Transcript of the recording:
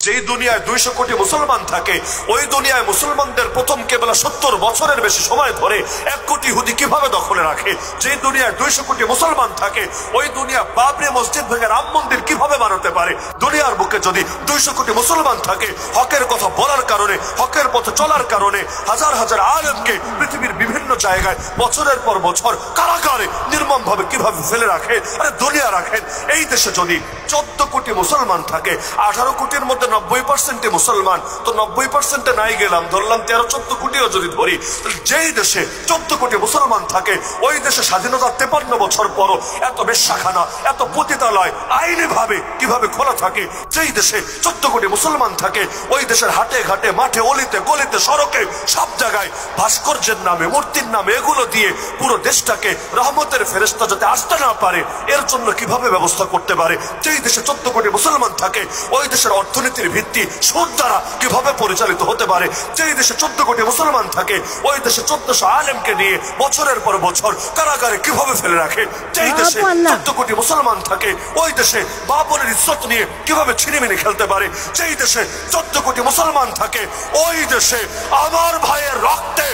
যেই দুনিয়ায় 200 কোটি মুসলমান থাকে, ওই দুনিয়ায় মুসলমানদের প্রথম কেবলা 70 বছরের বেশি সময় ধরে 1 কোটি ইহুদি কিভাবে দখলে রাখে? যেই দুনিয়ায় 200 কোটি মুসলমান থাকে, ওই দুনিয়া বাবরি মসজিদ ভেঙে রাম মন্দির কিভাবে বানাতে পারে? দুনিয়ার বুকে যদি 200 কোটি মুসলমান থাকে, হকের কথা বলার কারণে, হকের পথে চলার কারণে হাজার হাজার আলেমকে পৃথিবীর বিভিন্ন জায়গায় বছরের পর বছর কারাগারে নির্মম ভাবে কিভাবে ফেলে রাখে? আরে দুনিয়া রাখেন, এই দেশে যদি 14 কোটি মুসলমান থাকে, 18 কোটির মধ্যে 90% মুসলমান, তো 90% নাই গেলাম, ধরলাম 13-14 কোটিও যদি ধরি, যেই দেশে 14 কোটি মুসলমান থাকে, ওই দেশে স্বাধীনতার 53 বছর পরও এত বেশ্যাখানা, এত পতিতালয় আইনি ভাবে কিভাবে খোলা থাকে? যেই দেশে 14 কোটি মুসলমান থাকে, ওই দেশের হাটে ঘাটে, মাঠে, অলিতে গলিতে, সড়কে, সব জায়গায় ভাস্কর্যের নামে, মূর্তির নামে, এগুলো দিয়ে পুরো দেশটাকে রহমতের ফেরেশতা যাতে আসতে না পারে, এর জন্য কিভাবে ব্যবস্থা করতে পারে? যেই দেশে 14 কোটি মুসলমান থাকে, ওই দেশের অর্থনীতির ভিত্তি সুদ দ্বারা কিভাবে পরিচালিত হতে পারে? যেই দেশে 14 কোটি মুসলমান থাকে, ওই দেশে 1400 আলেমকে নিয়ে বছরের পর বছর কারাগারে কিভাবে ফেলে রাখে? যেই দেশে 14 কোটি মুসলমান থাকে, ওই দেশে বাবরের ইজ্জত নিয়ে কিভাবে ছিনিমিনি খেলতে পারে? যেই দেশে 14 কোটি মুসলমান থাকে, ওই দেশে আমার ভাইয়ের রক্তে